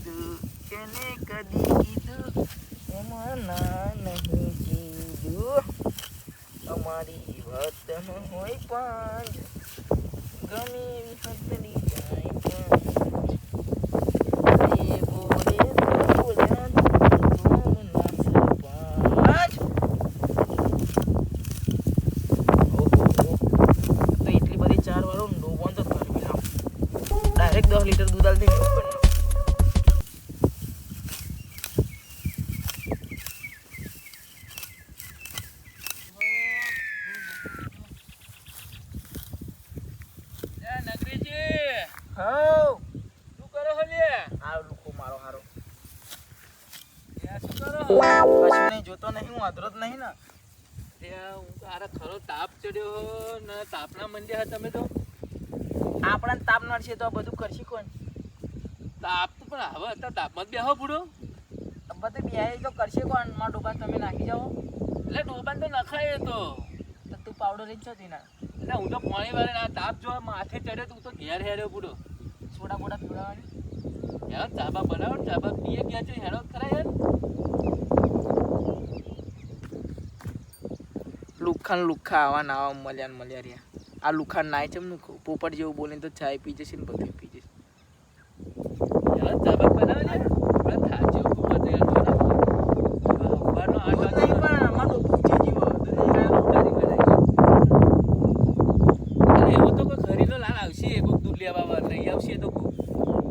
કીધું એને કદી કીધું એમાં ના નહીં કીધું અમારી વાતન હોય પાંચ ગમે એવી હતની જાય પાંચ એ બોલે તો બોલ્યા ધૂમ નાસ પાંચ. ઓહો તો એટલી બધી 4 વાળો ડોબોન તો કરવી ના ડાયરેક્ટ 10 લીટર દૂધ આલતી ને ઉપર જોતો નહીં હું આદરત નહીં ને ત્યાં હું તારા ખરો તાપ ચડ્યો ને તાપના મંડ્યા તમે તો આપણને તાપ નડશે તો આ બધું કરશે કોણ? તાપ તો પણ હવે અત્યારે તાપમાં જ બેહો પૂડો બધું બે તો કરશે કોણ? માં ડોબાન તમે નાખી જાઓ એટલે ડોબાન તો નખાય તો તું પાવડર જ છતી ના એટલે હું તો પાણી વાળે આ તાપ જો માથે ચડ્યો તું તો ઘેર હેર્યો પૂડો સોડા બોડા પીવડાવવાની યાર ચાબા બનાવો ને ચાબા પીએ ગયા છે હેરો ખરા યાર લુખા આવા નાવા મળ્યા રહ્યા આ લુખા નાય છે એમનું પોપટ જેવું બોલીને તો ચાય પી જશે ને બધું પી જશે યાર ચાબા બનાવો ને આપણે થાચે ઉપર તો યાર બનો આ તો નહીં પણ અમારો પૂછી જીવો અરે એવો તો કોઈ ખરીનો લાલ આવશે કોઈક દૂધ લેવા વાર નહીં આવશે તો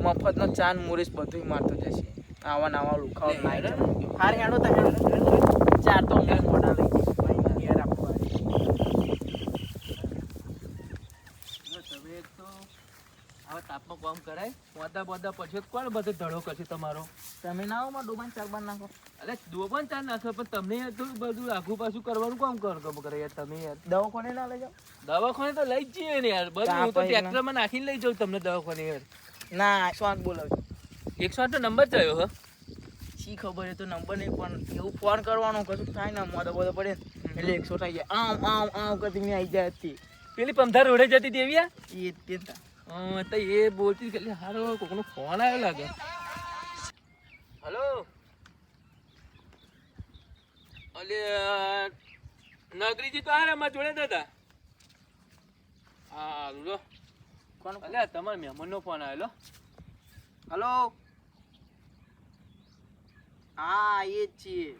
મફતનો ચાન મુરેશ બધું મારતો જશે આવા નાવા લુખાઓ નાય છે હાર હેડો તો ચાર તો અમે મોડા લઈ જઈશું આપવા તમે તો આવા તાપમાં કામ કરાય મોદા બોદા પછી કોણ બધો ધડો કરશે તમારો તમે ના આવો માં ડોબાન 4 નાખો અરે દોબન ચાર નાખો પણ તમને થોડું બધું આઘું પાછું કરવાનું કામ કરે યાર તમે યાર દવાખાને ના લઈ જાઓ દવાખાને તો લઈ જ જઈએ ને યાર બધું હું તો ટ્રેક્ટરમાં નાખીને લઈ જાઉં તમને દવાખાને યાર ના 108 બોલાવજો 108 નો નંબર થયો હ શી ખબર એ તો નંબર નહીં પણ એવું ફોન કરવાનો કશું થાય ને મોદા બોદા પડે એટલે 108 આવી જાય આમ કરતી મેં આવી જાય હતી પેલી પંથા રોડે જતી દેવ્યા એ તે તા તો એ બોલતી કે હારો કોકનો ફોન આવ્યો લાગે હલો અલે નગરીજી તો આ મારા જોડે હતા હા લો કોણ અલે તમારા મહેમાનનો ફોન આવેલો હલો હા એ જ છીએ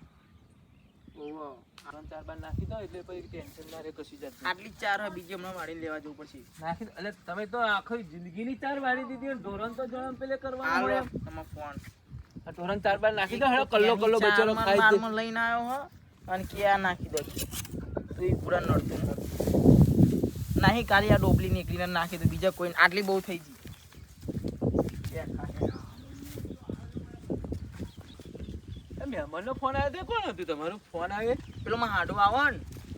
ઓહો 3-4 બાર નાખી દો એટલે પછી ટેન્શન ના રહે કશી જાત આટલી 4 હોય બીજી હમણાં વાળીને લેવા જવું પડશે નાખી એટલે તમે તો આખી જિંદગીની 4 વાળી દીધી ધોરણ તો જણ પેલે કરવાનું હાલો હોય તમારો ફોન આ ધોરણ 4 બાર નાખી દો હેડો કલ્લો બચારો ખાઈ દે માં લઈને આવ્યો હો અને કે આ નાખી દો તો એ પૂરા નડતું નહીં કાલે આ ડોબલી નીકળીને નાખી દો બીજા કોઈ આટલી બહુ થઈ ગઈ મહેમાનનો ફોન આવ્યો તો કોણ હતું તમારું ફોન આવે પેલો માં હાડો આવો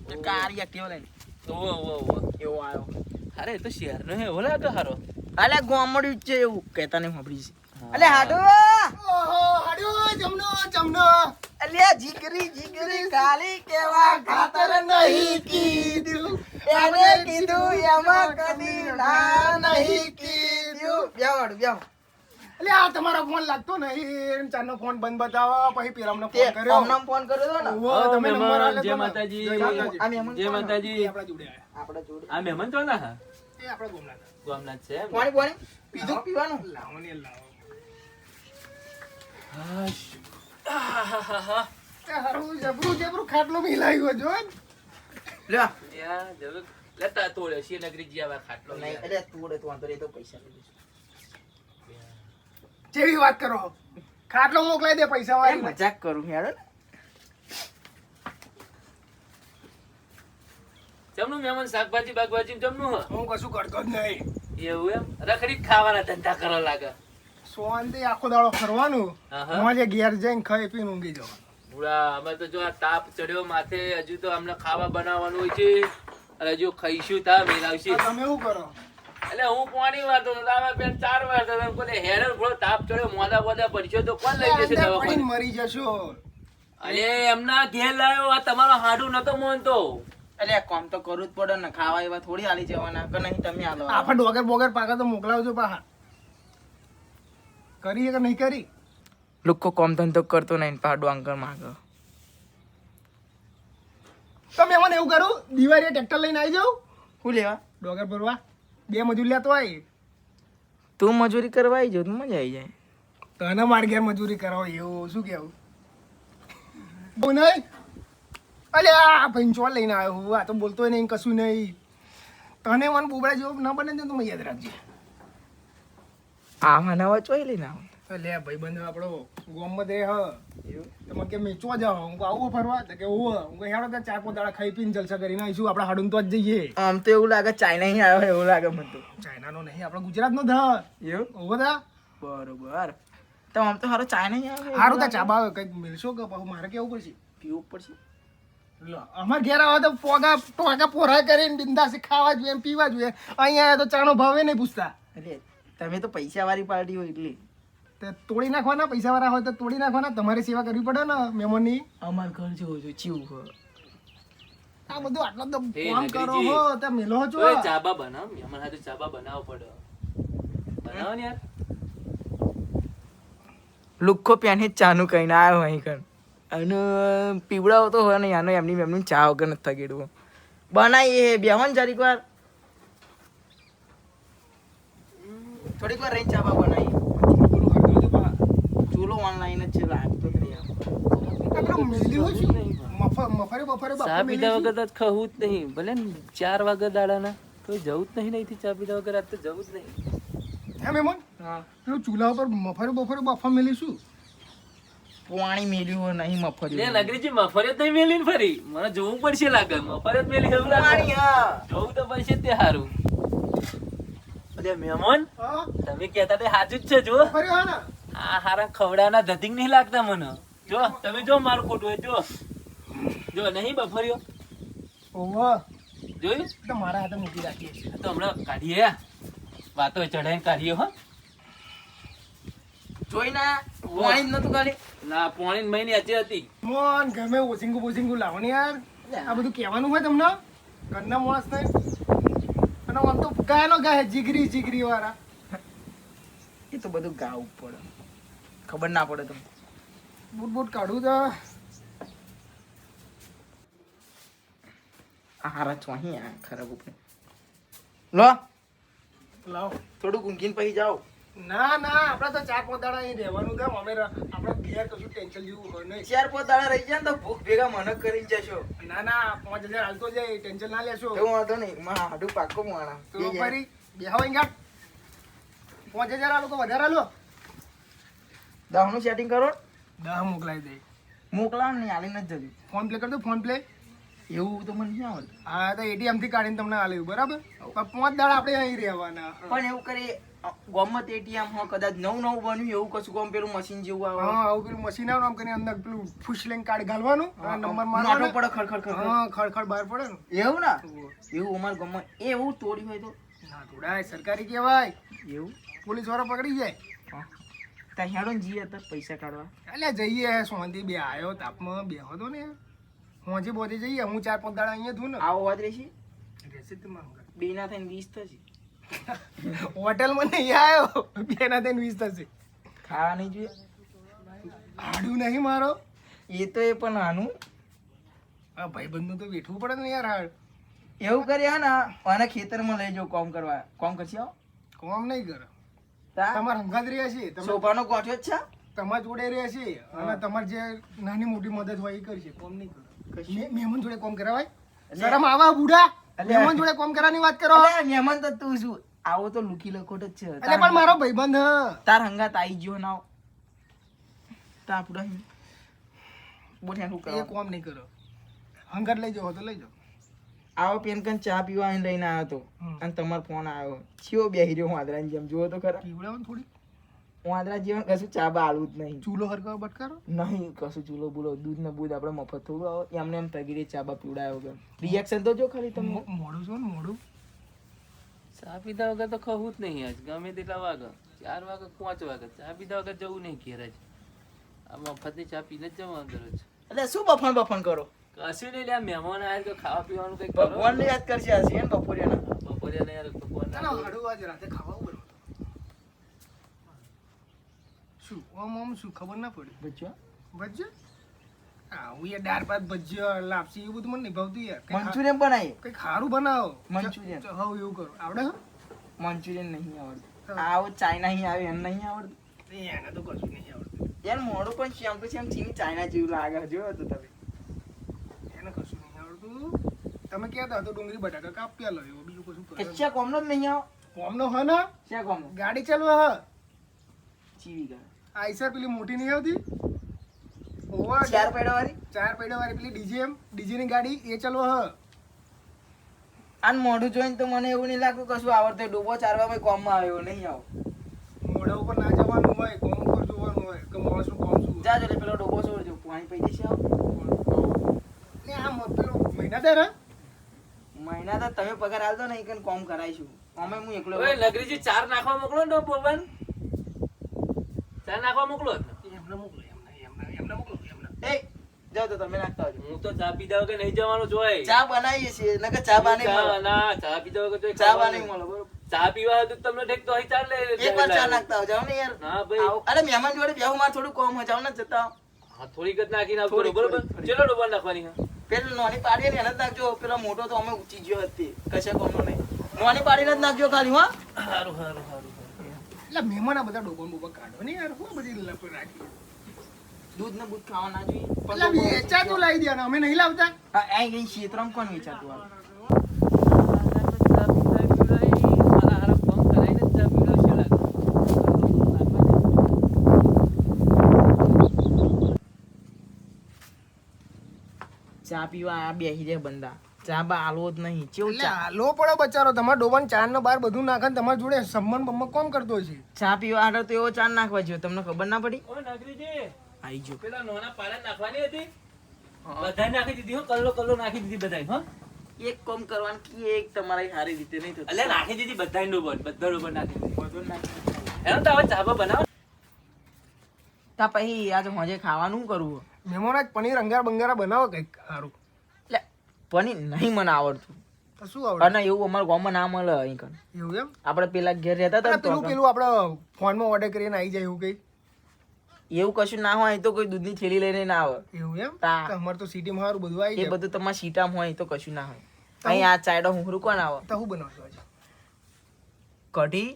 ને કાર એક્ટિવા લઈને ઓવો એવો આવ્યો અરે એ તો શહેરનો હે ઓલા તો હારો અલે ગોમડ્યું છે એવું કહેતા નહીં સાંભળી છે અલે હાડો ઓહો હાડો જમનો અલે જીગરી કાલી કેવા ખાતર નહીં કીધું એને કીધું એમાં કદી ના નહીં કીધું બેવાડું બેવ એટલે આ તમારો ફોન લાગતો નહીં ચારનો ફોન બંધ બતાવો પછી પેલામનો તે ફોન કર્યો અમને ફોન કર્યો તો ને ઓહો તમે નંબર આલે જય તો માતાજી આ મહેમાન જય માતાજી આપડા જોડે આયા આપડા જોડે આ મહેમાન તો ના હા એ આપડા ગોમના ગામના છે એમ પાણી પીધું પીવાનું લાવો ને લાવો આહાહાહા. એ હારું જબરું ખાટલો મિલાયો જો લે યા જરૂર લેતા તોડ્યો છે નગરીજી આવા ખાટલો નહીં એટલે તોડે તો વાંધો નહીં, એ તો પૈસા લઈ લઈશું. જેવી વાત કરો ખાટલો મોકલાઈ દે પૈસા એ વાળી મજાક કરું યાર જમનું મહેમાન શાકભાજી બાગભાજી જમનું હ હું કશું કરતો જ નહીં એવું એમ રખડી જ ખાવાના ધંધા કરવા લાગે સોનથી આખો દાડો ફરવાનું આહા. મોજે ઘેર જઈને ખાઈ પીને ઊંઘી જવાનું પૂરા અમે તો જો આ તાપ ચડ્યો માથે હજુ તો અમને ખાવા બનાવવાનું હોય છે અને હજુ ખાઈશું તા મેલાવશું તમે શું કરો એટલે હું પાણી વાળતો હતો આમાં બેન 4 વાર થતો કોને હેરાન થોડો તાપ ચડ્યો મોદા બોદા પડ્યો તો કોણ લઈ જશે અંદર દવાખાને પડીને મરી જશો અરે એમના ઘેર લાયો આ તમારો હાડું નતો મોનતો એટલે કામ તો કરવું જ પડે ને, ખાવા એવા થોડી હાલી જવાના કે નહીં તમે હાલો. આપણે ડોગર બોગર પાકા તો મોકલાવજો પાહા કરી કે નહીં કરી લોકો કોમ ધંધો કરતો નહીં પાડો અંકર માગે તો મેં મને એવું કરું દિવાળીએ ટ્રેક્ટર લઈને આવી જાઉં શું લેવા ડોગર ભરવા 2 મજૂર લેતો હોય તું મજૂરી કરવા આવી જાવ તો મજા આવી જાય તને મારી ઘેર મજૂરી કરાવો એવું શું કેવું બહુ નહીં અલે આ પંચોલ લઈને આવ્યો હું આ તો બોલતો નહીં કશું નહીં તને મને બોબડા જેવો ના બને ને તો મને યાદ રાખજે આમાં નવા ચોઈ લઈને આવો અલે ભાઈબંધ આપણો ગોમમાં દે હ તમે કે મેચવા જાઓ હું કહું આવું ફરવા તો કે હું કહું હેડો તો 4-5 દાડા ખાઈ પીને જલસા કરીને આવીશું આપણે હાડું તો જ જઈએ આમ તો એવું લાગે ચાઇના અહીં આવ્યો એવું લાગે મને તો ચાઇનાનો નહીં આપણે ગુજરાતનો ધ એવું ઓવો થા બરોબર તો આમ તો હારો ચાઇના અહીં આવે હારું તા ચાબા કંઈક મિલશો કે પાછું મારે કેવું પડશે પીવું પડશે લો અમાર ઘેર આવે તો ટોકા પોરા કરીને બિંદાસી ખાવા જોઈએ પીવા જોઈએ અહીંયા તો ચાનો ભાવે નહીં પૂછતા એટલે તમે તો પૈસા વાળી પાર્ટી હોય એટલે તે તોડી નાખવાના પૈસા વાળા હોય તો તોડી નાખવાના તમારી સેવા કરવી પડે ને મહેમાનની અમાર ઘર જેવું છે ચીવું હોય આ બધું આટલો તો એ કામ કરો નગરીજી. હો તે મેલો છો ઓય ચાબા બનાવ મહેમાન હાથે ચાબા બનાવવો પડે બનાવો ને યાર લુખ્ખો પ્યાને ચાનું કહીને આવ્યો અહીં કણ અને પીવડાવો તો હોય ને યાનો એમની ચા વગર નથી થગેડવો બનાવીએ બેહોન જરીક વાર થોડીક વાર રહી ચાબા બનાવીએ ચૂલો ઓનલાઈન જ છે લાગતો જ નહીં આપણું મેલ્યું શું મફરે બફરે ચા પીધા વગર તો ખવું જ નહીં ભલે ને 4 વાગે દાડાના તો જવું જ નહીં અહીંથી ચા પીધા વગર આજ તો જવું જ નહીં હે મહેમાન હા પેલું ચૂલા ઉપર બફરે બફા મેલીશું પાણી મેલ્યું હોય નહીં લે મફરી નગરીજી મફરિયત નહીં મેલી ને ફરી મને જોવું પડશે લાગે મફરિયત મેલી એવું પાણી લાગે હા જોવું તો પડશે તે હારું અરે મહેમાન હા તમે કહેતા તે સાચું જ છે જો બફરે હા ને આ હારા ખવડાના ધતિંગ નહીં લાગતા મને જો તમે જો મારું ખોટું હોય જો નહીં બફર્યો ઓહો જોયું તો મારા હાથે મૂકી રાખીએ આ તો હમણાં કાઢીએ વાતો ચડાઈને કાઢીએ હો જોઈને પાણી જ નતું કાઢી ના પોણી મહિને આજે હતી મોન ગમે ઓસિંગું લાવો ને યાર આ બધું કહેવાનું હોય તમને ઘરના માણસ થાય અને આમ તો ગાયનો ગાય જીગરી વાળા એ તો બધું ગાવું પડે ખબર ના પડે તમને બૂટ કાઢું તો આ હારા ચોહી આ ખરાબ ઉપર લો લાવો થોડું ઊંઘીને પછી જાઓ ના આપણે તો 4-5 દાડા અહીં રહેવાનું છે અમે આપણે ઘેર કશું ટેન્શન જેવું હોય નહીં 4-5 દાડા રહી જાય ને તો ભૂખ ભેગા મને કરીને જશો ના 5000 હાલતો જાય ટેન્શન ના લેશો એવું વાંધો નહીં મારા હાડું પાકો માણા તો ફરી બેહો અહીંયા 5000 આલો તો વધારે આલો દહનું સેટિંગ કરો 10 મોકલાઈ દે મોકલાવ ને આલીને જ જજો ફોન પ્લે કરજો ફોન પ્લે એવું તો મને નહીં આવડતું હા તો એટીએમ થી કાઢીને તમને આલ્યું બરાબર પણ 5 દાડા આપણે અહીં રહેવાના પણ એવું કરી ગોમત એટીએમ હો કદાચ નવું બન્યું એવું કશું કોમ પેલું મશીન જેવું આવે હા આવું પેલું મશીન આવે ને આમ કરીને અંદર પેલું ફુશ લઈને કાર્ડ ઘાલવાનું અને નંબર નાટો મારવાનો પડે ખડખડ હા ખડખડ બહાર પડે ને એવું ના એવું અમાર ગમે એવું તોડ્યું હોય તો ના થોડા સરકારી કહેવાય એવું પોલીસ વાળા પકડી જાય ત્યાં હેડો ને જઈએ તો પૈસા કાઢવા એટલે જઈએ સોંધી બે આવ્યો તાપમાં બેહો તો ને હોંજી બોધી જઈએ હું 4-5 દાડા અહીંયા થયું ને આવો વાત રહેશે રહેશે તો માંગ બે ના થઈને 20 થશે હોટલમાં નહીં આવ્યો બે ના થઈને 20 થશે ખાવા નહીં જોઈએ હાડું નહીં મારો એ તો એ પણ આનું આ ભાઈબંધનું તો વેઠવું પડે ને યાર હાડ એવું કર્યા ને અને ખેતરમાં લઈ જાઓ કોમ કરવા કોમ કરશે આવો કોમ નહીં કરે તા તમારે હંગાત રહ્યા છે તમે સોફાનો ગોઠ્યો જ છે તમારા જોડે રહ્યા છે અને તમારે જે નાની મોટી મદદ હોય એ કરશે કોમ નહીં કરે મહેમાન જોડે કોમ કરાવાય શરમ આવા બુડા મહેમાન જોડે કોમ કરવાની વાત કરો અલ્યા, મહેમાન તો તું શું આવો તો લુકી લખોટ જ છે એટલે પણ મારો ભાઈબંધ હ. તાર હંગાત આઈ ગયો ના તા પૂરા બોલ હેનું એ કરો કોમ નહીં કરો હંગાત લઈ જાઓ તો લઈ જાઓ આવો પેન કન ચા પીવા આઈને લઈને આવ્યો તો અને તમારો ફોન આવ્યો છીઓ બેહી રહ્યો વાદરાની જેમ જુઓ તો ખરા પીવડાવો ને થોડી વાદરા જેમ કશું ચા બા આલું જ નહીં ચૂલો હરકાવો બટકારો નહીં કશું ચૂલો બુલો દૂધ ને બૂધ આપણે મફત થોડું આવે એમને એમ તગીરે ચા બા પીવડાયો વગર રિએક્શન તો જો ખાલી તમે મોડું છો ને મોડું ચા પીધા વગર તો ખવું જ નહીં આજ ગમે તેટલા વાગે 4 વાગે 5 વાગે ચા પીધા વગર જવું નહીં ઘેર જ આ મફતની ચા પીને જ જવા અંદર જ એટલે શું બફણ કરો કશું નહીં લ્યા મહેમાન આવ્યા તો ખાવા પીવાનું કંઈક કરો ભગવાન યાદ કરશે હશે ને બપોરિયાના બપોરે ને યાર ભગવાન ના હાડું આજ રાતે ખાવા બરો શું આમ શું ખબર ના પડી ભજીયા ભજીયા આવું યાર દાળ ભાત ભજીયા લાપસી એવું બધું મને નહીં ભાવતું યાર મંચુરિયન બનાવીએ કંઈક સારું બનાવો મંચુરિયન. હા એવું કરો આવડે હે? મંચુરિયન નહીં આવડતું આવો ચાઇના અહીં આવે એમ નહીં આવડતું એને તો કશું નહીં આવડતું યાર મોડું પણ શ્યામ તો શ્યામ ચીની ચાઇના જેવું લાગે જોયો તો તમે એને કશું નહીં આવડતું તમે કહેતા તો ડુંગળી બટાકા કાપ્યા લો એવું બીજું કશું કે કરો ચા કોમનો જ નહીં આવો કોમનો હ ને ચા કોમનો ગાડી ચાલવા હ ચીવી ગયા આઈસર પેલી મોટી નહીં આવતી ઓવા ચાર પૈડા વાળી ચાર પૈડા વાળી પેલી ડીજે ની ગાડી એ ચાલવા હ આન મોઢું જોઈને તો મને એવું નહીં લાગતું કશું આવડતું ડૂબો ચારવામાં કોમમાં આવ્યો નહીં આવો મોઢા ઉપર ના જવાનું હોય કોમ ઉપર જોવાનું હોય કે માણસનું કોમ શું જા જોડે પેલો ડૂબો છોડજો પાણી પી દેશે આવો ને આમ પેલો મહિનાદાર હે મહિના તો તમે પગાર આલતો નહીં કે કોમ કરાઈશું અમે હું એકલો ઓય નગરીજી ચાર નાખવા મોકલો ને પવન ચાર નાખવા મોકલો એમને મોકલો એમને મોકલો એમને એ જાઓ તો તમે નાખતા આવજો હું તો ચા પીધા વગર નહીં જવાનું જોય ચા બનાવીએ છીએ નકર ચા બાની મળે ના ચા પીધા વગર જોઈ ચા બાની મળે બરોબર ચા પીવા હતું તમને ઠેક તો અહીં ચાલ લે એક વાર ચા નાખતા આવજો ને યાર હા ભાઈ આવો. અરે મહેમાન જોડે બેહું માર થોડું કોમ હોય જાવ ને જતા આવો. હા થોડીક જ નાખીને આવજો થોડીક, બરોબર થોડીક. ચલો ડોબા નાખવાની હા પેલો નોની પાડીએ ને એને જ નાખજો પેલો મોટો તો અમે ઊંચી ગયો હતી કશા કોમનો નહીં નોની પાડીને જ નાખજો ખાલી હા સારું સારું સારું એટલે મહેમાન આ બધા ડોબા બોબા કાઢો ને યાર હું બધી લપ રાખી દૂધ ને બૂધ ખાવા ના જોઈએ એટલે વેચાતું લાવી દે અમે નહીં લાવતા હા અહીં ગઈ ક્ષેત્રમાં કોણ વેચાતું આવે ચા પીવા આ બેહી જાય બંદા ચા બા આલવો જ નહીં કેવું એટલે ચા હાલો પડો બચારો તમારા ડોબાને ચાર ને બાર બધું નાખે ને તમારા જોડે સંબંધ બમ્બંધ કોમ કરતો હોય છે ચા પીવા હાટો તો એવો ચા નાખવા જોઈએ તમને ખબર ના પડી ઓ નગરીજી આઈ ગયો પેલા નોના પાડા નાખવાની હતી બધાય નાખી દીધી હો કલ્લો કલ્લો નાખી દીધી બધાય હો એક કામ કરવાનું કે એક તમારી સારી રીતે નહીં થતું એટલે નાખી દીધી બધાય ડોબર બધા ડોબર નાખી દીધી બધું નાખી એનો તો હવે ચાબા બનાવો તા પછી આજે હોજે ખાવાનું શું કરવું મહેમાન આજ પનીર અંગાર બંગારા બનાવો કંઈક સારું એટલે પનીર નહીં મને આવડતું તો શું આવડે અને એવું અમારા ગામમાં ના મળે અહીં કણ એવું એમ આપણે પેલા ઘેર રહેતા હતા અને ને તો પેલું આપણે ફોનમાં ઓર્ડર કરીને આવી જાય એવું કઈ એવું કશું ના હોય તો કોઈ દૂધની થેલી લઈને ના આવે એવું એમ હા. તો અમારે તો સિટીમાં સારું બધું આવી એ જાય બધું તમારા સીટામાં હોય તો કશું ના હોય અહીં આ ચાયડો હુંહરું કોણ આવે તો હું બનાવશું આજે કઢી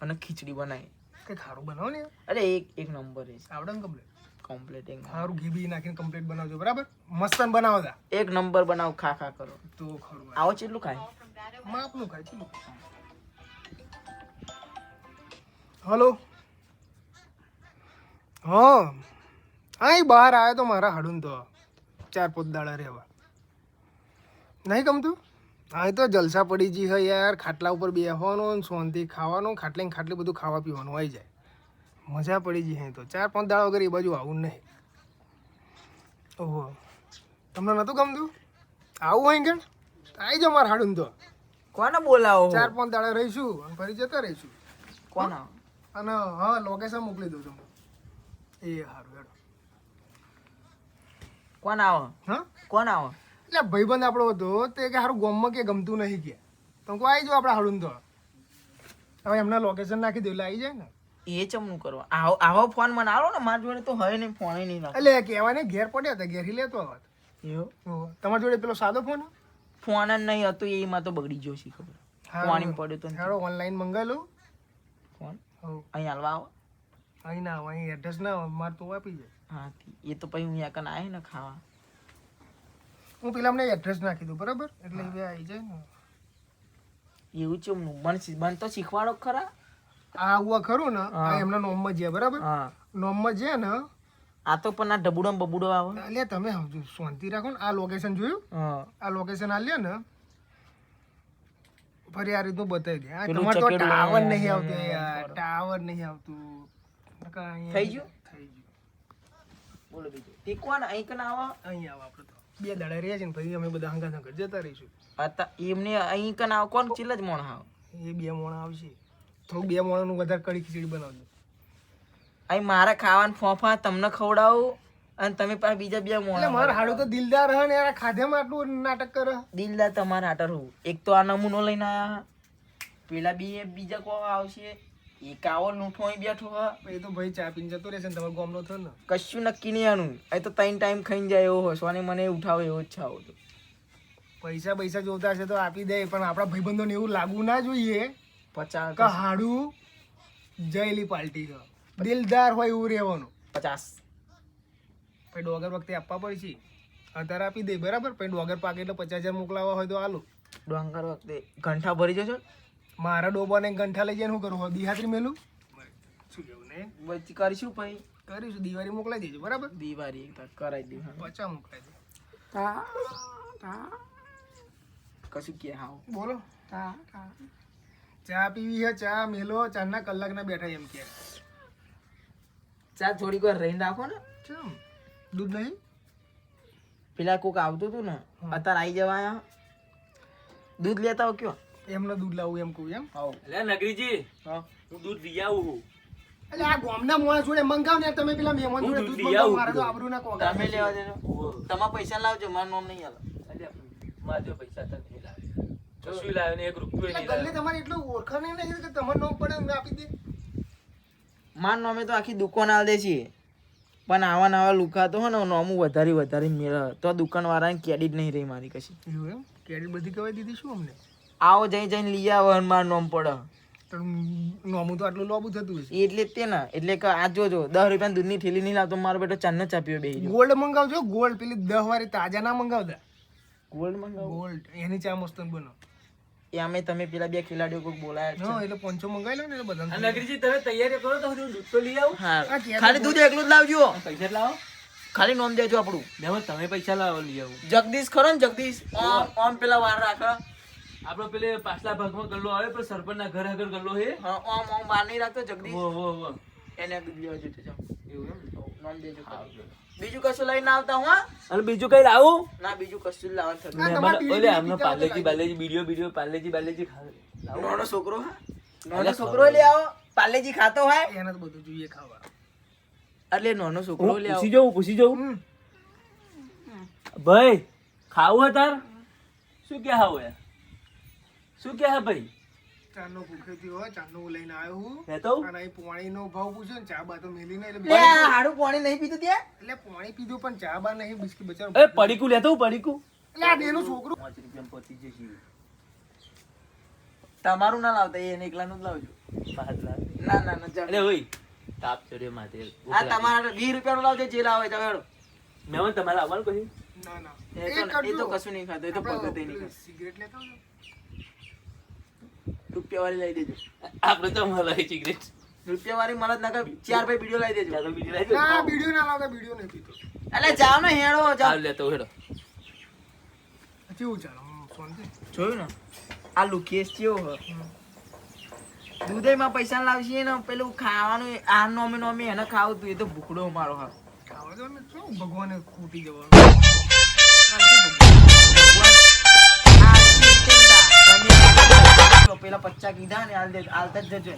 અને ખીચડી બનાવી કંઈક સારું બનાવો ને યાર. અરે એક નંબર છે આવડે ને કમ્પ્લીટ કમ્પ્લીટ એક number. સારું ઘી બી નાખીને કમ્પ્લીટ બનાવજો બરાબર મસ્ત બનાવો તા એક નંબર બનાવ ખા ખા કરો તો ખરું આવો કેટલું ખાય માપનું ખાય ચલો હલો હા અહીં બહાર આવ્યો તો મારા હાડું તો 4-5 દાડા રહેવા નહીં ગમતું અહીં તો જલસા પડી જી હે યાર ખાટલા ઉપર બેસવાનું ને શાંતિ ખાવાનું ખાટલે ને ખાટલે બધું ખાવા પીવાનું આવી જાય મજા પડી જી અહીં તો 4-5 દાડા વગર એ બાજુ આવું નહીં ઓહો તમને નહોતું ગમતું આવું હોય કે આવી જાઓ મારા હાડું તો કોને બોલાવો 4-5 દાડા રહીશું અને ફરી જતા રહીશું કોણ આવો અને હા લોકેશન મોકલી દઉં તમને એ સારું હેડો કોણ આવો હા કોણ આવો એટલે ભાઈબંધ આપણો હતો તે કે સારું ગામમાં કે ગમતું નહીં કે તમે કોઈ આવી જાઓ આપણે હાડું તો હવે એમના લોકેશન નાખી દઉં એટલે આવી જાય ને એ ચમનું કરવા આવો ફોન મને આવો ને મારા જોડે તો હોય નહીં ફોન નહીં નાખો એટલે કહેવાય ને ઘેર પડ્યા હતા ઘેરથી લેતો આવત એવું તમારી જોડે પેલો સાદો ફોન ફોન જ નહીં હતો એમાં તો બગડી ગયો છે ખબર પાણી પડ્યું તો હેડો ઓનલાઈન મંગાવી લઉં ફોન હો અહીં હાલવા આવો અહીં ના આવે અહીં એડ્રેસ ના આવે મારે તો આપી જાય હા એ તો પછી હું યાકન આવે ને ખાવા હું પેલા અમને એડ્રેસ નાખી દઉં બરાબર એટલે એ બે આવી જાય ને એવું ચમનું બન તો શીખવાડો ખરા આ આવું ખરું ને આ હા. એમના નોમમાં જ્યાં બરાબર હા નોમમાં જ્યાં ને આ તો પણ આ ડબુડો બબુડો આવે એટલે તમે સમજો શાંતિ રાખો ને આ લોકેશન જોયું હા આ લોકેશન આલ્યો ને ફરી આ રીતનું બતાવી દે આ પેલું તમારે તો ચકેડું ટાવર નહીં અહીંયા આવતું યાર ટાવર નહીં આવતું નકર અહીંયા થઈ ગયું? થઈ ગયું બોલો બીજું તે કોણ અહીં કન આવો અહીં આવો આપણે તો 2 દાડા રહ્યા છે ને પછી અમે બધા હંગા હંગા જતા રહીશું એમને અહીં કન આવો કોણ ચીલ જ મોણ આવો એ 2 મોણા આવશે થોડું 2 મોણાનું વધારે કઢી ખીચડી બનાવજો અહીં મારે ખાવાનું ફોફા તમને ખવડાવું અને તમે પાછા બીજા બે એટલે મોણ મારો હાડો તો દિલદાર હે ને યાર ખાધેમાં આટલું નાટક કરે દિલદાર તમારા હાટર હોવું એક તો આ નમૂનો લઈને આયા પેલા બીજા કો આવશે એકાવો લૂંઠો અહીં બેઠો હ એ તો ભાઈ ચા પીને જતો રહેશે ને તમારો ગામનો થયો ને. કશું નક્કી નહીં આનું એ તો 3 ટાઈમ ખાઈને જાય એવો હસવાને મને ઉઠાવે એવો જ છે આવો તો પૈસા જોતા હશે તો આપી દે, પણ આપણા ભાઈબંધોને એવું લાગવું ના જોઈએ 50 કે હાડું જયેલી પાર્ટી છે. દિલદાર હોય એવું રહેવાનું. 50 પછી ડોગર વખતે આપવા પડશે. અત્યારે આપી દે બરાબર. પછી ડોગર પાકે એટલે 50,000 મોકલાવા હોય તો આલો. ડોંગર વખતે ઘંટા ભરી જશો મારા ડોબાને ગંઠા લઈ જઈને શું કરું? દિહાત્રી મેલું શું કેવું ને? વચ્ચે કરીશું પછી કરીશું. દિવાળી મોકલાઈ દેજો બરાબર. દિવાળી એક કરાવી દઉં 50 મોકલાઈ દે. કશું કે હાવ બોલો. ચા પીવી છે? ચા મેલો. 4 કલાકના બેઠા એમ કે ચા થોડીક વાર રહીને રાખો ને. ચમ દૂધ નહીં? પેલા કોક આવતું હતું ને અત્યારે આવી જવા દૂધ લેતા હો કયો એમને દૂધ લાવવું એમ કહું એમ. હાવ એટલે નગરીજી હું દૂધ લઈ આવું છું. એટલે આ ગામના મોણા જોડે મંગાવ ને તમે પેલા મહેમાન જોડે દૂધ મંગાવ. મારે તો આબરૂ ના કોગા. તમે લેવા દેજો તમારા પૈસા લાવજો મારું નામ નહીં આલો અલ્યા માજો પૈસા તને નહીં લાવે. કશું લાવ્યો ને 1 રૂપિયો નહીં ગલ્લે લાવ્યો. તમારે એટલું ઓળખાણ નહીં કે તમારે નો પડે મેં આપી દે. મારું નામે તો આખી દુકાન આલ દે છે પણ આવા નવા લુકા તો હો ને નોમું વધારે મેળ તો દુકાન વાળાને ક્રેડિટ નહીં રહી મારી કશી. એવું એમ? ક્રેડિટ બધી કવાઈ દીધી શું અમને? આવો જઈને લઈ આવો અને મારું નામ પડે તો નોમું તો આટલું લોબું થતું હશે. એટલે જ તે ને એટલે કે આ જોજો 10 રૂપિયાની દૂધની થેલી નહીં લાવતો મારો બેટો ચાંદનો ચાપીઓ બેહી ગયો. ગોલ્ડ મંગાવજો. ગોલ્ડ પેલી 10 વાળી તાજા ના મંગાવતા. ગોલ્ડ મંગાવો ગોલ્ડ એની ચા મસ્ત બનો. એ અમે તમે પેલા 2 ખેલાડીઓ કોઈક બોલાયા હા એટલે 500 મંગાવી લો ને એટલે આ બધા. નગરીજી તમે તૈયારી કરો તો હું દૂધ તો લઈ આવું. હા આ ક્યાં ખાલી દૂધ એકલું જ લાવજો પૈસા લાવો. ખાલી નોમ દેજો આપણું મેં તમે પૈસા લાવો લઈ આવું. જગદીશ ખરો ને જગદીશ ઓમ પેલા વાર રાખે આપણો પેલે પાછલા ભાગમાં ગલ્લો આવે પણ સરપંચના ઘર આગળ ગલ્લો હે. હા ઓમ વાર નહીં રાખતો જગદીશ વો એને દૂધ લેવા જતો જાઓ એવું એમ. નોમ દેજો બીજું કશું લઈને આવતા હું હા? અને બીજું કઈ લાવું? ના બીજું કશું જ લાવવાનું થતું તમારે મહેમાન બીડી ઓલે બીડી આમનો પીતા પાર્લેજી હોય તો બાલેજી બીડીઓ પાર્લેજી ખાવ. નાનો છોકરો હા નાનો છોકરો લે આવો પાર્લેજી ખાતો હોય એને તો બધું જોઈએ ખાવા. એટલે નાનો છોકરો લે આવો પૂછી જવું ભાઈ ખાવું હે તાર? શું કે ખાવું હે? શું કે હે ભાઈ? ચાનો ભૂખેથી હોય ચાનો લઈને આવ્યો હું. લેતો આવું? અને અહીં પાણીનો ભાવ પૂછ્યો ને ચા બા તો મેલી નહીં લે એટલે આ હાડું પાણી નહીં પીતું ત્યાં એટલે પાણી પીધું પણ ચા બા નહીં. બિસ્કિટ બચારો એ પડીકું લેતો હું પડીકું. એટલે આ બેનું છોકરું 5 રૂપિયામાં પહોંચી જશે. તમારું ના લાવતા એને એકલાનું જ લાવજો ના અરે જલ્દી. ઓય તાપ ચડ્યો માથે. આ તમારા 20 રૂપિયાનું લાવજો જે લાવે તો હેડો મહેમાન તમારે આવવાનું કહ્યું? ના ના એ તો કશું નહીં ખાતો એ તો પગતે નહીં ખાતો સિગરેટ લેતા આવજો. રૂપિયા વાળી લઈ દેજો આપણે તો મળે સિગરેટ. રૂપિયા વાળી મળત ના કર 4 ભાઈ વિડિયો લઈ દેજો ચાલો બીજી લાવી દો. ના વિડીયો ના લાવતા. વિડીયો નહીં પીતો. એટલે જાઓ ને હેડો જાઓ ચાલ લેતો હેડો. કેવું ચાલો શાંતિ? જોયું ને આ લુકેશ કેવો હ દૂધેમાં પૈસા લાવશે ને પેલું ખાવાનું આ નોમી એને ખાવું તું એ તો ભૂખડો મારો હા ખાવા દો ને શું ભગવાને ખૂટી જવાનું. પેલા 50 કીધા ને હાલતા જ જજો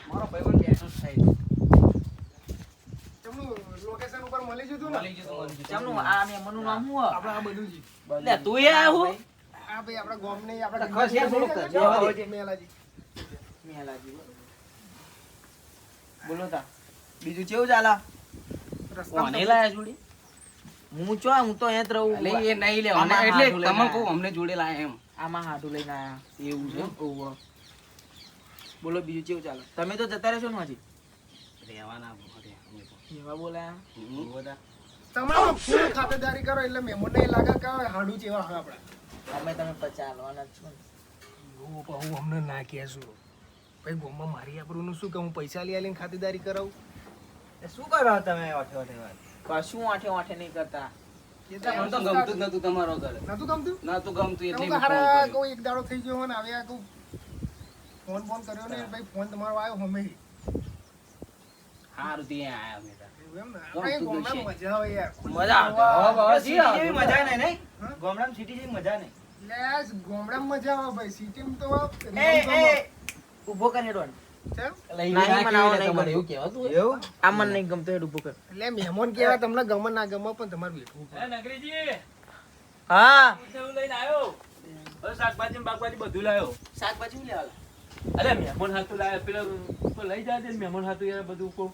મારો ભાઈબંધ બેઠો જ થાય તેમનું લોકેશન ઉપર મળી જતું ને. ચમનું આ મેમનનું નામ શું હ? આપણે આ બધું જ. લે તું એ આવું? આ ભાઈ આપણા ગામ નહીં આપણા ખસ યાર થોડુંક તો જવા દે. મેલાજી. મેલાજી બોલો તા બીજું કેવું ચાલે રસ્તામાં કોને લાયા જોડી હું ચો હું તો અહીંયા જ રહું એટલે એ નહીં લે આમાં એટલે હાડું લઈને તમને કહું આયા. અમને જોડે લાયા એમ આમાં હાડું લઈને આયા એવું છે ઓવ બોલો બીજું કેવું ચાલે તમે તો જતા રહેશો ને હજી રહેવાના ઘરે અમે તો. એવા બોલાયા તમારો ફૂલ ખાતેદારી કરો એટલે મહેમાનને એ લાગે કે હાડું જેવા હોય આપણા. અમે તમે 50 હાલવાના જ છો ને. હું કહું અમને ના કહેશું. ભાઈ ગામમાં મારી આબરૂનું શું કે હું પૈસા લઈ આલીને ખાતેદારી કરાવું? શું કરો તમે કશું આઠે નહીં કરતા એ મને તો ગમતું જ નતું તમારો ઘર નતું ગમતું? નતું ગમતું એટલે એવું મેં કે ફોન હારા કર્યો. કોઈ એક દાડો થઈ ગયો હોય ને હવે આ કોઈ ફોન કર્યો ને ભાઈ ફોન તમારો આવ્યો હમે. હારું ત્યાં આયા અમે તાર. એવું એમ ને? કોણ આપણે કીધું ગામમાં છે? મજા આવે યાર. મજા આવે. હવે જી આવે. મજા નહીં નહીં હા? ગામડામાં સિટી જેવી મજા નહીં લે, ગામડામાં મજા આવે ભાઈ. સિટીમાં તો ઊભો કર હેડવાન ચમ. નહીં મનાવો નહીં તમારે ગમતું. એવું કહેવાતું હોય? આ મન નહીં ગમતો હેડ ઊભો કર એટલે મહેમાન કેવા તમને ગમે ના ગમે પણ તમારે બેઠવું પડે. એ નગરીજી હા હું લઈને આવ્યો. હવે શાકભાજી ને બાકભાજી બધું લાવ્યો. શાકભાજી લેવા અરે મહેમાન હાથું લાવ્યા પેલા કોઈ લઈ જાય મહેમાન હાથું યાર બધું કો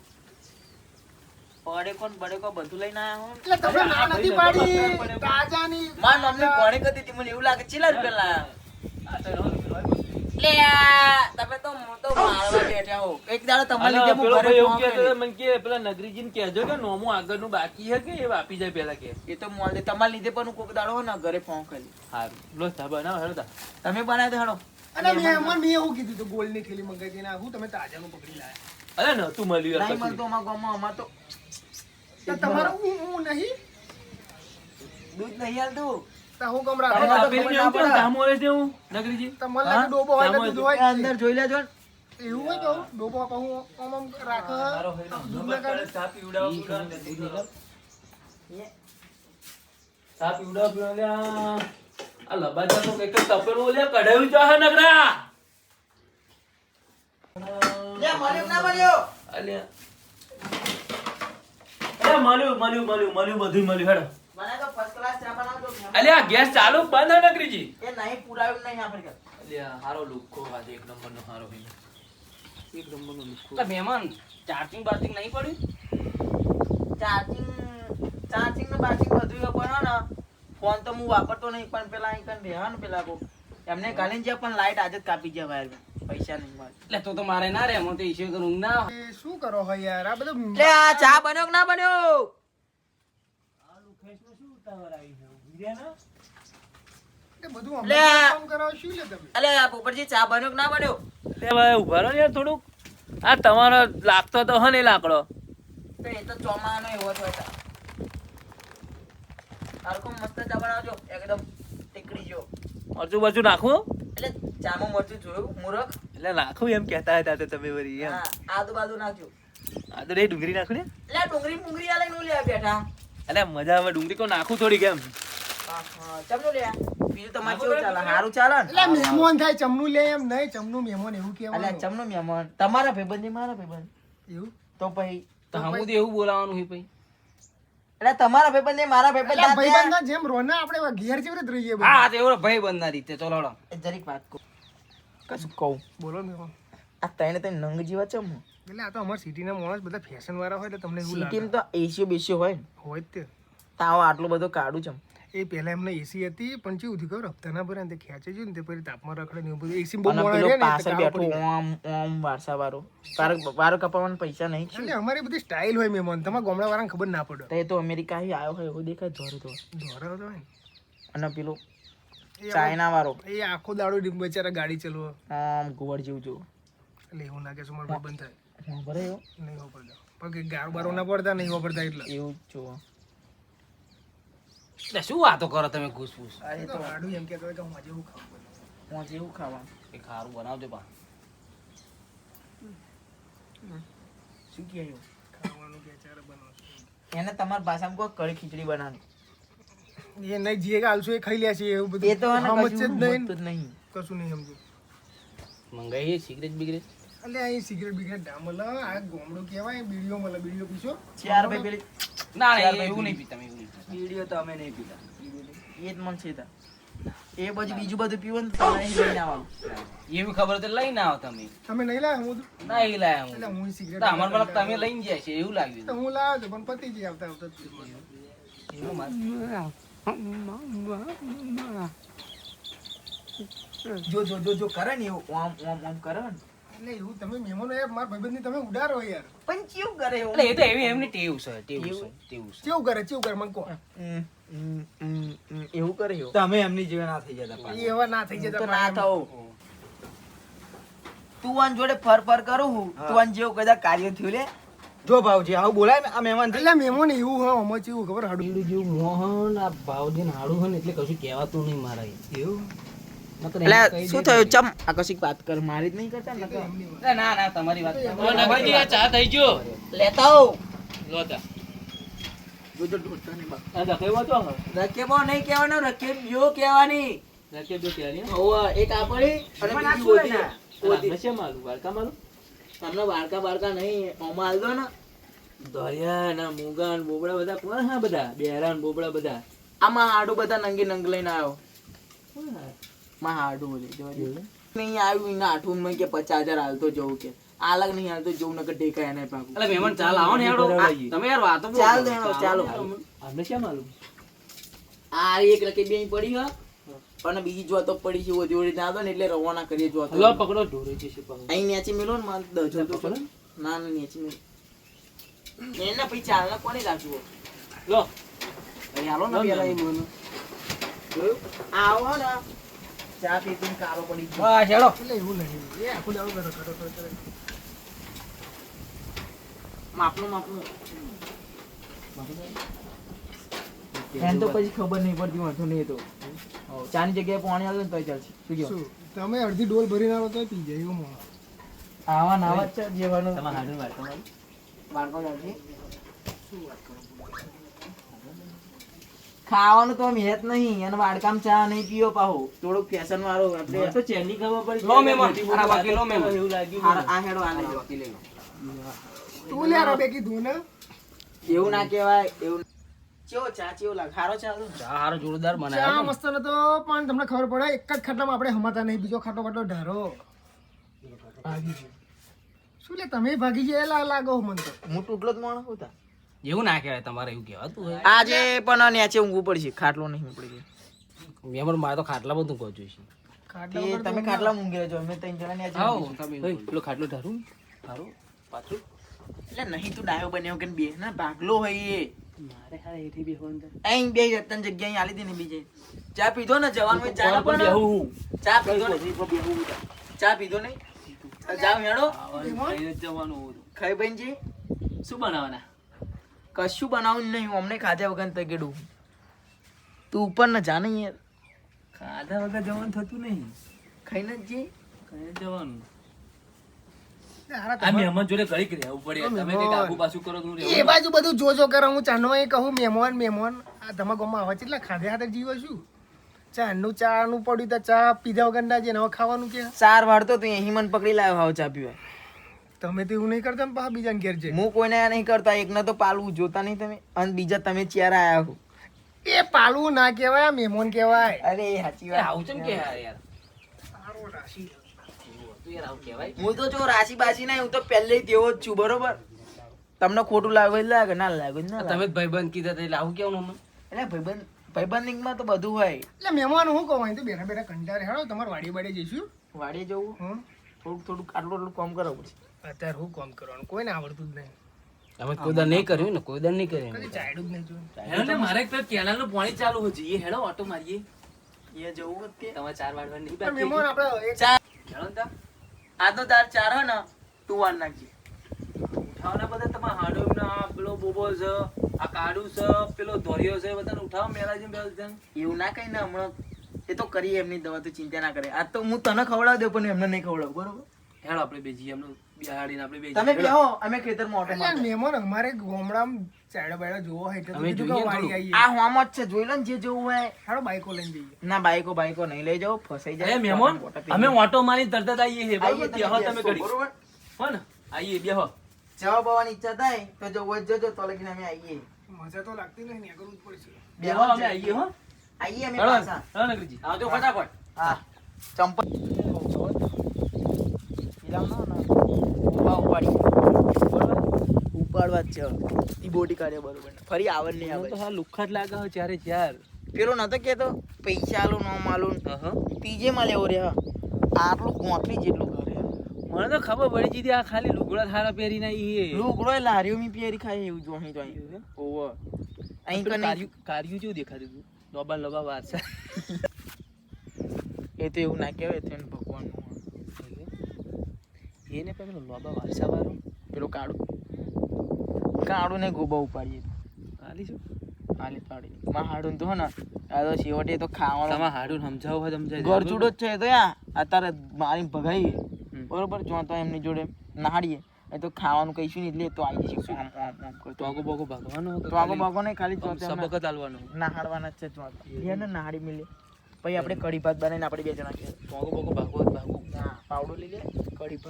બડેકો બધું લઈને આયા હો એટલે તમે ના નથી પાડી તાજાની માર મમ્મી કોણે કદી હતી મને એવું લાગે ચેલા રૂપિયા લાયા લે તમે તો મારવા બેઠા હો એક દાડો તમારી લીધે હું ઘરે એવું ફોન કહેતો કર્યો. મને કે પેલા નગરીજીને કહેજો કે નોમું આગળનું બાકી છે કે એ આપી જાય પેલા કે એ તો મોલ તમારા લીધે પણ હું કોક દાડો હો ને ઘરે ફોન કરી સારું લો ચા બનાવો હેડો તા. તમે બનાવી દો હેડો અને મેં એવું કીધું તો ગોલ્ડની થેલી મંગાવી દઈને આવું તમે તાજાનું પકડી લાયા અરે નતું મળ્યું યાર નહીં કશું. મળતો અમારા ગામમાં અમાર તો તો તમારું હું નહીં દૂધ નહીં હાલતું તો હું ગમ તમારે રાખો તો પેલી ખબર એવું ના કેમ પડે. સામું હોય છે એવું નગરીજી તમારે લાગે ડોબો હોય તો દૂધ હોય જ. અંદર જોઈ લેજો ને. એવું હોય તો ડોબો આપા હું આમ રાખ દૂધ ના કાઢે ચા પીવડાવો ચા પીવડાવો લ્યા. આ લબાજા તો કઈક તપેલું લે કઢાયું જો હે નગરા લે મળ્યો ના મળ્યો અલ્યા અરે મળ્યું બધું મળ્યું હેડો. મને તો ફર્સ્ટ ક્લાસ ચા બનાવજો અલ્યા ગેસ ચાલુ બંધ હે નગરીજી. એ નહીં પુરાવ્યું નહીં આપણે ઘર. અલ્યા હારો લુખો આજે એક નંબરનો હારો ભાઈ એક નંબરનો લુખો. એટલે મહેમાન ચાર્જિંગ બાર્જિંગ નહીં પડ્યું? ચાર્જિંગ ને બાર્જિંગ બધું પડો ને ફોન તો હું વાપરતો નહીં પણ પેલા અહીં કન બેહા ને પેલા કો એમને કાલે જ્યાં પણ લાઈટ આજે જ કાપી ગયા વાયર પૈસા નહીં મળે એટલે તો મારે ના રે એમાં તો ઈશ્યુ તો ઊંઘ ના આવે. એ શું કરો હો યાર આ બધું લે આ ચા બન્યો કે ના બન્યો એ બધું લે. હમણાં કામ કરાવો શું લે તમે અલે આ પોપટજી ચા બન્યો કે ના બન્યો લે ભાઈ ઉભા રહો યાર થોડુંક. આ તમારો લાગતો તો હે ને લાકડો. તો એ તો ચોમાનો એવો જ હોય ચા હરખો મસ્ત ચા બનાવજો એકદમ ટીકડી જો મરચું બરચું નાખું એટલે ચામાં મરચું જોયું મુરખ એટલે નાખું એમ કહેતા હતા તો તમે વળી એમ. હા આદુ બાદુ નાખજો આ તો રે ડુંગળી નાખું ને. એટલે ડુંગળી મુંગળી આ લઈને લે બેઠા અલે મજા આવે ડુંગળી કો નાખું થોડી કેમ. હા ચમનો લે બીજું તમારે કેવું ચાલે સારું ચાલે ને એટલે મહેમાન થાય ચમનું લે એમ નહીં ચમનું મહેમાન એવું અલ્યા કહેવાનું ચમનો મહેમાન તમારા ભાઈબંધ મારા ભાઈબંધ એવું તો પછી તો હમું તો એવું બોલાવાનું હોય પછી. એટલે તમારા ભાઈબંધ ને મારા એટલે ભાઈબંધ ભાઈબંધના જેમ રોના આપણે ઘેર જેવી રીતે રહીએ બધા. હા તો એવો ભાઈ બંધ રીતે ચલો હળો. જરીક વાત કહું કશું કહું બોલો મહેમાન આ તને તને નંગ જેવા ચમ એટલે આ તો અમારા સિટીના માણસ બધા ફેશન વાળા હોય એટલે તમને એવું લાગે સિટીમાં તો એસીઓ બેસીઓ હોય ને હોય જ તે તાવ આટલો બધો કાઢું ચમ એ પહેલા એમને એસી હતી પણ કેવું થયું ખબર હપ્તાના ભરે ને તે ખેંચે છે ને તે પછી તાપમાન રખડે ને એવું બધું એસી બહુ અને મોડા પેલો રહે ને એટલે પાછળ કાળો બેઠો પડી જાય. ઓમ ઓમ વારસા વાળો વારો કપાવવાના પૈસા નહીં એટલે અમારી બધી સ્ટાઇલ હોય મહેમાન તમારા ગામડા વાળાને ખબર ના પડે તો એ તો અમેરિકા આવ્યો હોય એવો દેખાય ધોરે તો ધોરા તો હોય ને. અને પેલો એ ચાઇના વાળો એ આખો દાડો બચારા ગાડી ચલવો આમ ગોળ જેવું જેવું એટલે એવું લાગે છે મારો ભાઈ બંધ થાય હા બરે એવો નહીં વાપરતા પણ કે ગારો બારો ના પડતા નહીં વાપરતા એટલે એવું જ જોવા એટલે શું વાતો કરો તમે ઘૂસપૂસ? આ એ તો તો ગાડું એમ કહેતો હોય કે હું આજે એવું ખાવું બધું. હું જેવું ખાવાનું એ ખારું બનાવજો પા. શું કહ્યું ખાવાનું કે ચારે બનાવશું એને તમારી ભાષામાં કોઈ કઢી ખીચડી બનાવવાની એ નહીં જે આલશું એ ખાઈ લે છે એવું બધું એ તો આને સમજ કશું જ નહીં સમજતું જ નહીં કશું નહીં સમજુ મંગાઈએ સિગરેટ બિગરેટ? એટલે અહીં સિગરેટ બિગરેટ ના મળે આ ગોમડું કહેવાય બીડીઓ મળે બીડીઓ પીશો ચાર ભાઈ પેલી ના ચાર ના ભાઈ એવું પીડી. નહીં પીતા, એવું નહીં પીતા. બીડીઓ તો અમે નહીં પીતા એ જ મન છે તા. એ બધું બીજું બધું પીવું ને તો તમારે અહીં લઈને આવવાનું એવી ખબર તો લઈને આવો તમે. તમે નહીં લાવ્યા હું તો? ના એ લાયા એટલે હું. હું સિગરેટ તો અમાર મતલબ તમે લઈને ગયા છે એવું લાગ્યું. તો હું લાવ્યો હતો પણ પતી ગઈ આવતા આવતા જ. એવું મારે. જો જો જો જો કરે ને એવું ઓમ ઓમ ઓમ કરે ને એટલે એવું તમે મહેમાનો યાર મારા ભાઈબંધની તમે ઉડારો યાર પણ કેવું કરે એવું એટલે એ તો એવી એમની ટેવ છે, ટેવ છે, ટેવ છે. કેવું કરે મને કહો એવું કરે એવું તમે એમની જેવા ના થઈ જતા એ એવા ના થઈ તો જતા ના પાછા. થવું તું આન જોડે ફર ફર કરું હું તું આન જેવું કદાચ કાર્ય થયું લે જો ભાવજી આવું બોલાય ને આ મહેમાન એટલે મહેમાન એવું હા અમે કેવું ખબર હાડું જેવું મોહન આ ભાવજી હાડું હોય ને એટલે કશું કહેવાતું નહીં મારા એવું. એટલે શું થયું ચમ આકર્ષિક વાત કર મારી જ નહીં કરતા ને એમની વાત. ના ના તમારી વાત નગરજી આ ચા થઈ ગયો. લેતા આવ લો તા. જોજો ઢોલતા ને બા આ ધકેવો તો હે. રકેબો નહીં કહેવાનો રકેબિયો કહેવાની ધકે દો ક્યારે? ઓવા એક આપણી અને બીજી ઓધી ઓધી નશે મારું વારકા મારું. તમને બાળકા બાળકા નહીં ઓમાં આલ દો ને દરિયા ના મૂંગા ને બોબડા બધા કોણ હા બધા બેરા ને બોબડા બધા આમાં હાડું બધા નંગે નંગ લઈને આવ્યો માં હાડું બોલે જોવા દે. નહીં આવ્યું એના આઠું કે 50,000 હાલતો જવું કે આલગ નહીં હાલતો જવું નકર ટેકાય નહીં પાકું. અલે મહેમાન ચાલ આવો ને હેડો તમે યાર વાતો બહુ ચાલ કરો. દેણો, ચાલો. અમને શું માલુમ આ એક રકે બે પડી હા પણ બીજી જોતો પડી છે ઓધી ઓળી ના દો ને એટલે રવાના કરીએ જોતો. હલો પકડો ઢોરે છે પકડો અહીં નેચી મેલો ને મારે દજો તો ખરો. ના ના નેચી મેલો એના પછી ચાલ ને કોને રાખવું લો અહીં હાલો ને પેલા એ મોનો જોયું આવો ને ચા પીને કારો પડી ગયો. બસ હેડો એટલે એવું નહીં એ આખું દાડો કરો. માપનું એમ તો પછી ખબર નહીં પડતી વાંધો નહીં તો ચાની જગ્યાએ પાણી આવે ને તોય ચાલશે. શું કહો? શું તમે અડધી ડોલ ભરીને આવો તોય પી જાય એવું મોણો. આવા નાવા જ છે જેવાનું તમારે હાડું વાત તમારી બાળકો ચાલશે. ખાવાનું તો મેં જ નહીં અને વાડકામ ચા નહીં પીવો પાહો થોડુંક ફેશન વાળો આપણે તો ચેનની ખબર પડી લો મહેમાન, આ બાકી લો મહેમાન એવું લાગ્યું આ હેડો આ લઈ જાઓ. તું લે રબે કીધું ને એવું ના કહેવાય એવું ચેવો ચા ચેવો લાગે સારો ચા તો ચા હારો જોરદાર ચા બનાવ્યો મસ્ત નતો પણ તમને ખબર પડે એક જ ખાટલામાં આપણે હમાતા નહીં બીજો ખાટલો બાટલો ઢારો ભાગી છે. શું લે તમે ભાગી ગયા લાગો મને તો. હું તૂટલો જ માણસ હતા એવું ના કહેવાય તમારે એવું કહેવાતું હોય આજે પણ નેચે ઊંઘવું પડશે ખાટલો નહીં ઉપડી ગયો. મહેમાન મારે તો ખાટલા બધું કહું છું ખાટલા તે વગર તો તમે ખાટલા ઊંઘી રહેજો અમે ત્રણ જણા નેચે ઊંઘીશું. પેલો ખાટલો ધારું ધારું પાછું એટલે નહીં તું ડાયો બન્યો કે બે ના ભાગલો હોય એ મારે હારે એથી બેહવાનું અહીં બે રતન જગ્યાએ અહીં આલી દે ને બીજે ચા પીધો ને જવાનું હોય ચા ના પણ ચા પીધો ને ચા પીધો નહીં જાવ હેડો જવાનું ખાઈ બનજી શું બનાવવાના કશું બનાવું નહીં અમને ખાધા વગર તો કેડું તું ઉપર ન જા નહીં યાર ખાધા વગર જવાનું થતું નહીં ખાઈને જ જઈએ. કઈ જવાનું હારા આ તમારે- મહેમાન જોડે ઘડીક રહેવું પડે તમે કંઈક આગુ પાછું કરો તો હું એ રહેવું. બાજુ બધું જોજો કરો હું ચાનું કહું મહેમાન આ તમારા ગામમાં આવા કેટલા ખાધે હાથે જીવો છું ચાનું પડ્યું તો ચા પીધા વગર ના જઈને હવે ખાવાનું કે ચાર વાળતો તું અહીં મને પકડી લાવ્યો હાવ ચા પીવા. તમે તો એવું નહીં કરતા ને પાછા બીજાને ઘેર જઈને હું કોઈને આ નહીં કરતા એકને તો પાલવું જોતા નહીં તમે અને બીજા તમે ચાર આયા હો. એ પાલવું ના કહેવાય આ મહેમાન કહેવાય અરે સાચી એ વાત આવું ચમ કે યાર યાર સારો રાશિ તું યાર આવું કહેવાય હું તો જો રાશિ બાશી નહીં હું તો પહેલે તેવો જ છું બરોબર તમને ખોટું લાગે જ લાગે ના લાગે જ ના લાગે. તમે જ ભાઈબંધ કીધા હતા એટલે આવું કેવું અમે એટલે ભાઈબંધીમાં તો બધું હોય. એટલે મહેમાન હું કહું અહીં તો બેઠા બેઠા કંટાળે હેડો તમારે વાડી જઈશું વાડીએ જવું હં? થોડુંક આટલું કામ કરવું પડશે. અત્યારે હું કામ કરવાનું કોઈને આવડતું જ નહીં અમે કોઈદર નહીં કર્યું ને કોઈદર નહીં કર્યું કદી ચાયડું જ નહીં જોયું હેડો ને મારે પેલા કેનાલનું પાણી ચાલુ હોય જઈએ હેડો ઓટો મારીએ એ જવું હોત કે તમારે 4 વાગવા નહીં પણ બાકી મહેમાન આપણે એક ચાર હેડો ને તા આ તો તાર ચાર હે ને તું વાર નાખજે. ઉઠાવના બધા તમારા હાડો ના પેલો બોબો છે આ કાડુ છે પેલો ધોરિયો છે બધાને ઉઠાવો મેલા છે એવું ના કઈ ને હમણાં એ તો કરીએ એમની દવા તો ચિંતા ના કરે આ તો હું તને ખવડાવી દઉં પણ એમને નહીં ખવડાવું બરોબર. હેડો આપણે બે જઈએ એમનું બિહાડીને આપણે બે તમે બેહો અમે ખેતરમાં ઓટો એટલે મારતા. મહેમાન અમારે ગામડામાં ચાયડા બાયડા જોવો હોય એટલે તો અમે કીધું કે જોઈએ વાડી થોડું. આવીએ આ હોમ જ છે જોઈ લો ને જે જોવું હોય. હાડો બાઈકો લઈને જઈએ ના બાઈકો નહીં લઈ જાઓ ફસાઈ જાય. અરે મહેમાન અમે ઓટો મારી તરત જ આવીએ છે આવીએ બરાબર બેહો તમે બેસો, ઘડી બરોબર. હો ને આવીએ બેહો જવા બવાની ઈચ્છા થાય તો જવું હોય તો જજો તો લગીને અમે આવીએ. મજા તો લાગતી નહીં ને કરવું જ પડશે બેહો અમે આવીએ હો આવીએ અમે હેડો પાછા. હેડો નગરજી આવજો ફટાફટ હા ચંપલ પેલા ના ઉપાડી ઉપાડવા જ છે ઈ બોટી કાઢે બરોબર ફરી આવડ નહીં આવે. તો હા લુખ્ખા જ લાગે છે ચારે ચાર પેલો નતો કેતો પૈસા આલો નો માલો ત્રીજે માં લેવો રે હા. આટલું ગોંથલી જેટલું ઘરે મને તો ખબર પડી જીધી આ ખાલી લુગડા થારા પહેરીને આવી છે લુગડો લારીઓ મી પેરી ખાય એવું જો અહીં તો અહીં ઓવર અહીં કને કાર્યું જેવું દેખાતું હતું લોબા લોબા વારસા એ તો એવું ના કહેવાય તો એને ભગવાન એને પેલો લોબા વારસા વાળો પેલો કાળું ને ગોબા ઉપાડીએ આલી શું આલી પાડી માં હાડું તો હે ને આ તો છેવટે તો ખાવાનું તમારે હાડું સમજાવો હોય સમજાય ઘર છૂટો જ છે એ તો યા અત્યારે મારી ભગાઈએ બરોબર જો તો એમની જોડે નાડીએ એ તો ખાવાનું કહીશું ને એટલે તો આવી જશે આમ આમ આમ કરતો ટોગો બોગો ભાગવાનો તો આગો બાગો નહીં ખાલી જો સબકત આલવાનો નાહાડવાના જ છે જો એને નાહાડી મિલે પછી આપણે કઢી ભાત બનાવીને આપણે બે જણા કે ટોગો બોગો ભાગવો ભાગવું હા પાવડો લઈ લે કઢી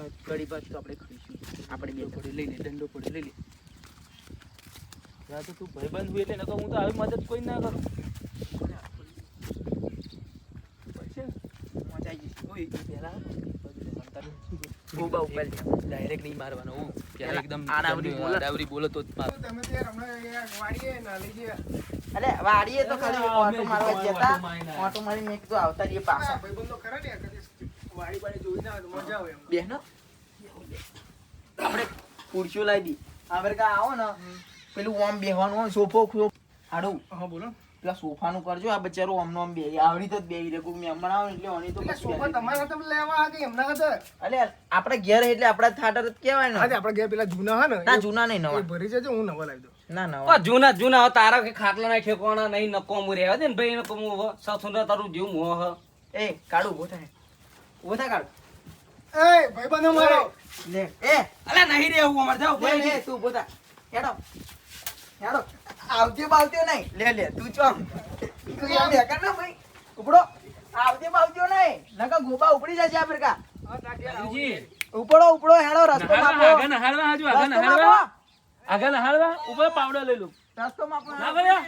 ભાત તો આપણે ખાઈશું આપણે બે પડે લઈ લે દંડો પડે લઈ લે યા તો તું ભાઈબંધ હોય એટલે નકર હું તો આવી મદદ કોઈ ના કરું ઓય પેલા ગોબા ઉપર ડાયરેક્ટ નહીં મારવાનો હું પેલા એકદમ આડાવરી બોલો તો જ માર. તમે તો યાર હમણાં યાર વાડીએ ના લઈ ગયા. અલે વાડીએ તો ખાલી ઓટો મારવા અમે જતા, ઓટો મારીને આવ્યા. ઓટો મારીને મેં કીધું આવતા રહીએ પાછા. ભાઈબંધો ખરા ને યાર, કદી વાડી બાડી જોઈ ના આવે તો મજા આવે એમ. બેહનો આપણે ખુરશીઓ લાવી દી. આપણે કા આવો ને પેલું ઓમ બેહવાનું હોય સોફો હાડું હા બોલો. પેલા સોફાનું કરજો. આ બચારો ઓમનો ઓમ બેહી આવડી તો જ બેહી રહે. કોઈક મહેમાન આવે ને એટલે ઓની તો એટલે પછી સોફા બેહી રહે. તમારા હાથે લેવા આ કે એમના હાથે? અલે આપણે ઘેર એટલે આપણા થાટર જ કહેવાય ને. આજે આપણે ગયા પેલા જૂના હા ને ના જૂના નહીં એ નવા. ભરી જજો, હું નવા લાવી દઉં. ના ના ઓ જૂના જૂના હવે તારા કે ખાટલા ના ઠેકોણા નહીં નકોમ રહેવા દે ને ભાઈ નકોમ સસુંદરા તારું જીવ મોહ હ. એ કાઢું ઉભો થાય. ઉભો થાય કાઢું. એ ભાઈબંધો મારો લે એ અલા નહીં રહેવું અમારે જાવ લે લે તું ઉભો થા. હેડો હેડો આવજે બાવજો નહીં. લે લે તું ચોમ તું યાર બેકાર ના ભાઈ ઉપડો. આવજે બાવજો નહીં નકા ગોબા ઉપડી જશે આ ફરકા. હા તા ઘેર આવો. જી ઉપડો ઉપડો હેડો રસ્તો માપો. આગળ નહાળવા હાજુ આગળ રસ્તો નહાળવા માપો. આગળ નહાળવા ઉપર પાવડો લઈ લો રસ્તો માપો. ના કર્યા